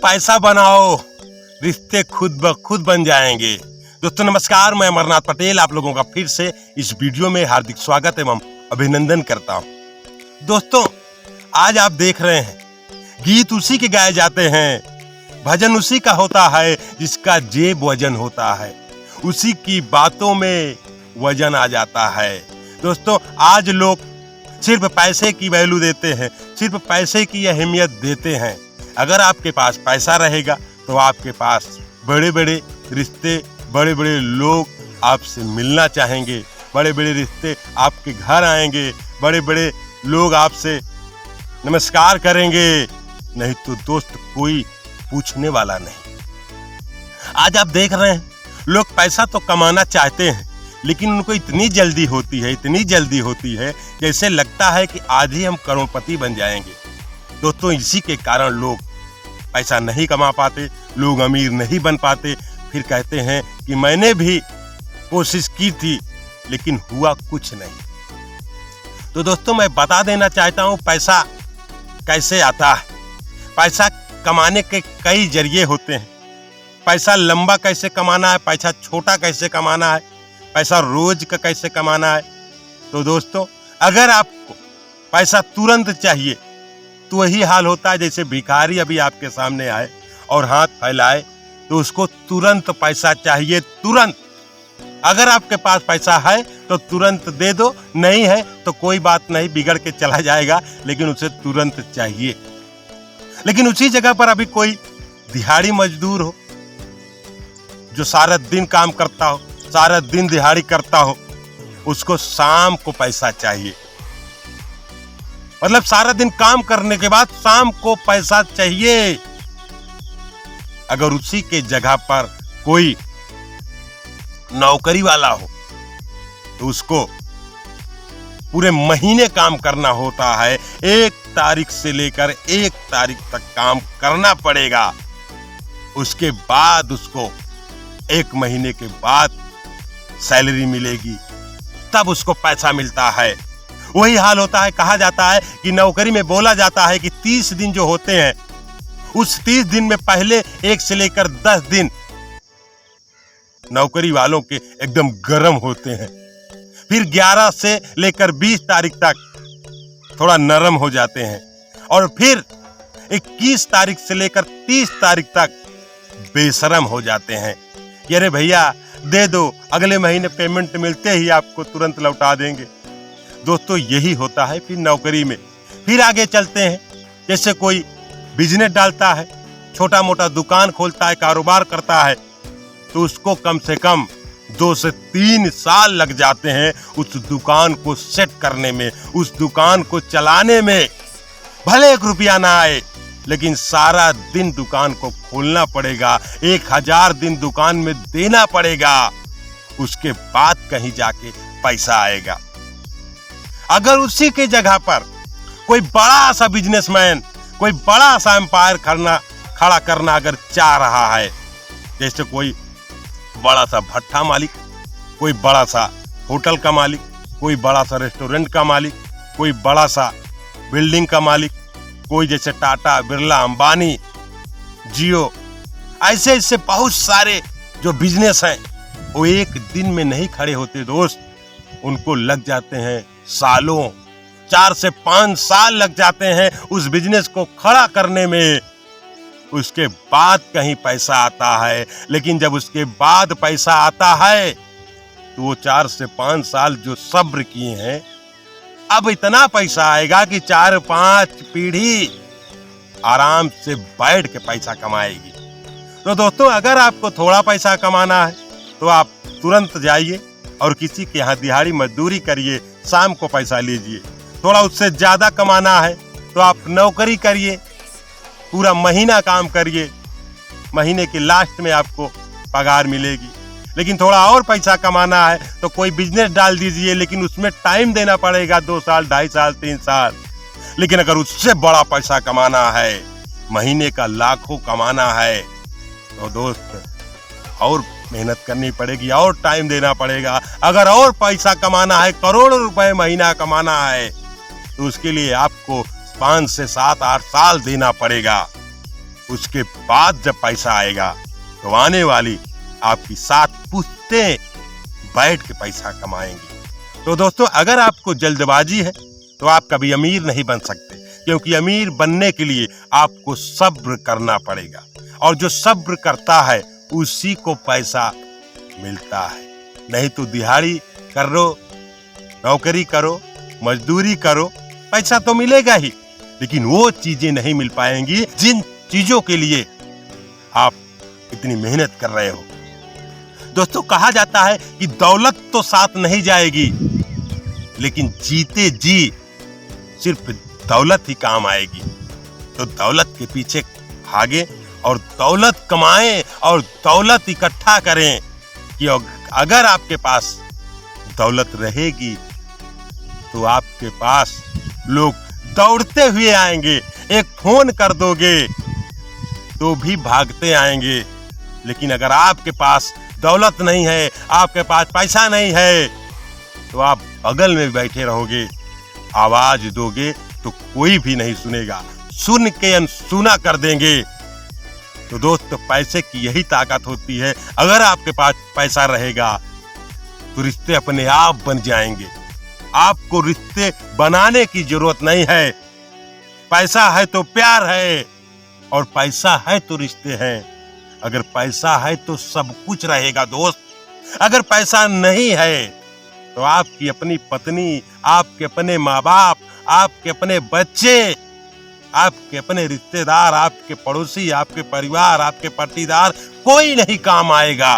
पैसा बनाओ, रिश्ते खुद ब खुद बन जाएंगे। दोस्तों नमस्कार, मैं अमरनाथ पटेल आप लोगों का फिर से इस वीडियो में हार्दिक स्वागत एवं अभिनंदन करता हूं। दोस्तों आज आप देख रहे हैं गीत उसी के गाए जाते हैं, भजन उसी का होता है जिसका जेब वजन होता है, उसी की बातों में वजन आ जाता है। दोस्तों आज लोग सिर्फ पैसे की वैल्यू देते हैं, सिर्फ पैसे की अहमियत देते हैं। अगर आपके पास पैसा रहेगा तो आपके पास बड़े बड़े रिश्ते, बड़े बड़े लोग आपसे मिलना चाहेंगे, बड़े बड़े रिश्ते आपके घर आएंगे, बड़े बड़े लोग आपसे नमस्कार करेंगे। नहीं तो दोस्त कोई पूछने वाला नहीं। आज आप देख रहे हैं लोग पैसा तो कमाना चाहते हैं, लेकिन उनको इतनी जल्दी होती है जैसे लगता है कि आज ही हम करोड़पति बन जाएंगे। दोस्तों इसी के कारण लोग पैसा नहीं कमा पाते, लोग अमीर नहीं बन पाते, फिर कहते हैं कि मैंने भी कोशिश की थी लेकिन हुआ कुछ नहीं। तो दोस्तों मैं बता देना चाहता हूं पैसा कैसे आता है। पैसा कमाने के कई जरिए होते हैं। पैसा लंबा कैसे कमाना है, पैसा छोटा कैसे कमाना है, पैसा रोज का कैसे कमाना है। तो दोस्तों अगर आपको पैसा तुरंत चाहिए तो वही हाल होता है जैसे भिखारी अभी आपके सामने आए और हाथ फैलाए तो उसको तुरंत पैसा चाहिए, तुरंत। अगर आपके पास पैसा है तो तुरंत दे दो, नहीं है तो कोई बात नहीं, बिगड़ के चला जाएगा, लेकिन उसे तुरंत चाहिए। लेकिन उसी जगह पर अभी कोई दिहाड़ी मजदूर हो जो सारा दिन काम करता हो, सारा दिन दिहाड़ी करता हो, उसको शाम को पैसा चाहिए। मतलब सारा दिन काम करने के बाद शाम को पैसा चाहिए। अगर उसी के जगह पर कोई नौकरी वाला हो तो उसको पूरे महीने काम करना होता है, 1 तारीख से लेकर 1 तारीख तक काम करना पड़ेगा। उसके बाद उसको 1 महीने के बाद सैलरी मिलेगी, तब उसको पैसा मिलता है। वही हाल होता है, कहा जाता है कि नौकरी में बोला जाता है कि 30 दिन जो होते हैं उस 30 दिन में पहले 1 से लेकर 10 दिन नौकरी वालों के एकदम गर्म होते हैं, फिर 11 से लेकर 20 तारीख तक थोड़ा नरम हो जाते हैं, और फिर 21 तारीख से लेकर 30 तारीख तक बेशरम हो जाते हैं। अरे भैया दे दो, अगले महीने पेमेंट मिलते ही आपको तुरंत लौटा देंगे। दोस्तों यही होता है फिर नौकरी में। फिर आगे चलते हैं, जैसे कोई बिजनेस डालता है, छोटा मोटा दुकान खोलता है, कारोबार करता है, तो उसको कम से कम 2 से 3 साल लग जाते हैं उस दुकान को सेट करने में, उस दुकान को चलाने में। भले 1 रुपया ना आए, लेकिन सारा दिन दुकान को खोलना पड़ेगा, 1000 दिन दुकान में देना पड़ेगा, उसके बाद कहीं जाके पैसा आएगा। अगर उसी के जगह पर कोई बड़ा सा बिजनेसमैन, कोई बड़ा सा एम्पायर खड़ा करना अगर चाह रहा है, जैसे कोई बड़ा सा भट्ठा मालिक, कोई बड़ा सा होटल का मालिक, कोई बड़ा सा रेस्टोरेंट का मालिक, कोई बड़ा सा बिल्डिंग का मालिक, कोई जैसे टाटा, बिरला, अंबानी, जियो, ऐसे ऐसे बहुत सारे जो बिजनेस हैं वो एक दिन में नहीं खड़े होते दोस्त। उनको लग जाते हैं सालों, 4 से 5 साल लग जाते हैं उस बिजनेस को खड़ा करने में। उसके बाद कहीं पैसा आता है, लेकिन जब उसके बाद पैसा आता है तो वो 4 से 5 साल जो सब्र किए हैं, अब इतना पैसा आएगा कि 4-5 पीढ़ी आराम से बैठ के पैसा कमाएगी। तो दोस्तों अगर आपको थोड़ा पैसा कमाना है तो आप तुरंत जाइए और किसी के यहाँ दिहाड़ी मजदूरी करिए, शाम को पैसा लीजिए। थोड़ा उससे ज्यादा कमाना है तो आप नौकरी करिए, पूरा महीना काम करिए, महीने के लास्ट में आपको पगार मिलेगी। लेकिन थोड़ा और पैसा कमाना है तो कोई बिजनेस डाल दीजिए, लेकिन उसमें टाइम देना पड़ेगा, 2 साल, 2.5 साल, 3 साल। लेकिन अगर उससे बड़ा पैसा कमाना है, महीने का लाखों कमाना है, तो दोस्त और मेहनत करनी पड़ेगी और टाइम देना पड़ेगा। अगर और पैसा कमाना है, करोड़ों रुपए महीना कमाना है, तो उसके लिए आपको 5 से 7-8 साल देना पड़ेगा। उसके बाद जब पैसा आएगा तो आने वाली आपकी 7 पुश्तें बैठ के पैसा कमाएंगी। तो दोस्तों, अगर आपको जल्दबाजी है तो आप कभी अमीर नहीं बन सकते, क्योंकि अमीर बनने के लिए आपको सब्र करना पड़ेगा, और जो सब्र करता है उसी को पैसा मिलता है। नहीं तो दिहाड़ी करो, नौकरी करो, मजदूरी करो, पैसा तो मिलेगा ही, लेकिन वो चीजें नहीं मिल पाएंगी जिन चीजों के लिए आप इतनी मेहनत कर रहे हो। दोस्तों, कहा जाता है कि दौलत तो साथ नहीं जाएगी, लेकिन जीते जी सिर्फ दौलत ही काम आएगी। तो दौलत के पीछे भागे और दौलत कमाएं और दौलत इकट्ठा करें, कि अगर आपके पास दौलत रहेगी तो आपके पास लोग दौड़ते हुए आएंगे। एक फोन कर दोगे तो भी भागते आएंगे। लेकिन अगर आपके पास दौलत नहीं है, आपके पास पैसा नहीं है, तो आप बगल में बैठे रहोगे, आवाज दोगे तो कोई भी नहीं सुनेगा, सुन के अनसुना कर देंगे। तो दोस्त, पैसे की यही ताकत होती है। अगर आपके पास पैसा रहेगा तो रिश्ते अपने आप बन जाएंगे। आपको रिश्ते बनाने की जरूरत नहीं है। पैसा है तो प्यार है, और पैसा है तो रिश्ते हैं। अगर पैसा है तो सब कुछ रहेगा दोस्त। अगर पैसा नहीं है तो आपकी अपनी पत्नी, आपके अपने माँ बाप, आपके अपने बच्चे, आपके अपने रिश्तेदार, आपके पड़ोसी, आपके परिवार, आपके पाटीदार, कोई नहीं काम आएगा।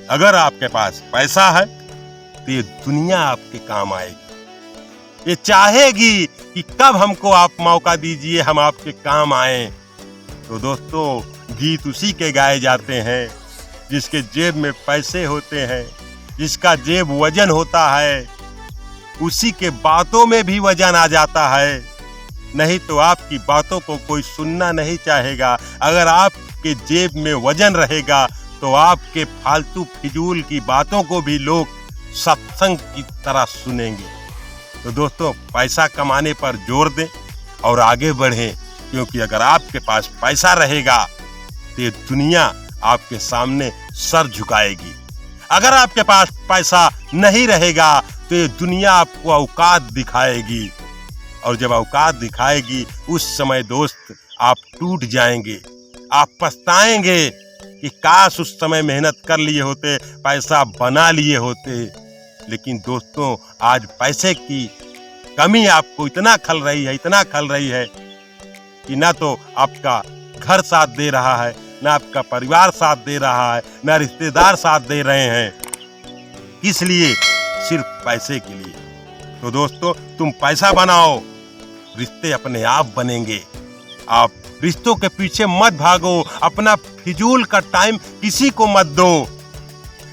अगर आपके पास पैसा है तो ये दुनिया आपके काम आएगी। ये चाहेगी कि कब हमको आप मौका दीजिए, हम आपके काम आए। तो दोस्तों, गीत उसी के गाए जाते हैं जिसके जेब में पैसे होते हैं, जिसका जेब वजन होता है, उसी के बातों में भी वजन आ जाता है। नहीं तो आपकी बातों को कोई सुनना नहीं चाहेगा। अगर आपके जेब में वजन रहेगा तो आपके फालतू फिजूल की बातों को भी लोग सत्संग की तरह सुनेंगे। तो दोस्तों, पैसा कमाने पर जोर दें और आगे बढ़ें, क्योंकि अगर आपके पास पैसा रहेगा तो ये दुनिया आपके सामने सर झुकाएगी। अगर आपके पास पैसा नहीं रहेगा तो ये दुनिया आपको औकात दिखाएगी, और जब औकात दिखाएगी उस समय दोस्त आप टूट जाएंगे। आप पछताएंगे कि काश उस समय मेहनत कर लिए होते, पैसा बना लिए होते। लेकिन दोस्तों, आज पैसे की कमी आपको इतना खल रही है कि ना तो आपका घर साथ दे रहा है, ना आपका परिवार साथ दे रहा है, ना रिश्तेदार साथ दे रहे हैं। किस लिए? सिर्फ पैसे के लिए। तो दोस्तों, तुम पैसा बनाओ, रिश्ते अपने आप बनेंगे। आप रिश्तों के पीछे मत भागो, अपना फिजूल का टाइम किसी को मत दो,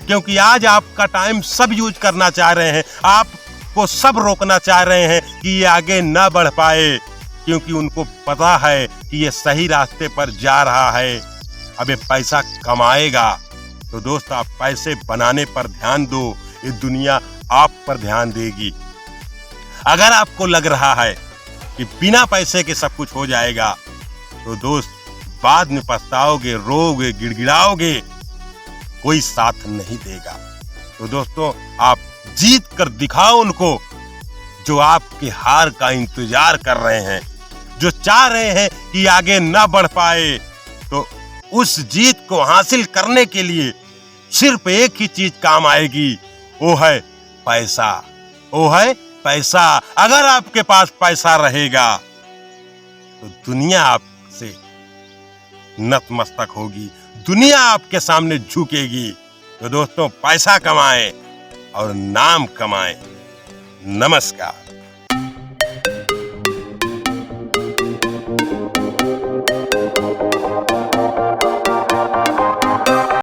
क्योंकि आज आपका टाइम सब यूज करना चाह रहे हैं। आपको सब रोकना चाह रहे हैं कि ये आगे ना बढ़ पाए, क्योंकि उनको पता है कि ये सही रास्ते पर जा रहा है, अब ये पैसा कमाएगा। तो दोस्त, आप पैसे बनाने पर ध्यान दो, ये दुनिया आप पर ध्यान देगी। अगर आपको लग रहा है कि बिना पैसे के सब कुछ हो जाएगा, तो दोस्त, बाद में पछताओगे, रोओगे, गिड़गिड़ाओगे, कोई साथ नहीं देगा। तो दोस्तों, आप जीत कर दिखाओ उनको जो आपके हार का इंतजार कर रहे हैं, जो चाह रहे हैं कि आगे ना बढ़ पाए। तो उस जीत को हासिल करने के लिए सिर्फ एक ही चीज काम आएगी, वो है पैसा। वो है पैसा। अगर आपके पास पैसा रहेगा तो दुनिया आपसे नतमस्तक होगी, दुनिया आपके सामने झुकेगी। तो दोस्तों, पैसा कमाएं और नाम कमाएं। नमस्कार।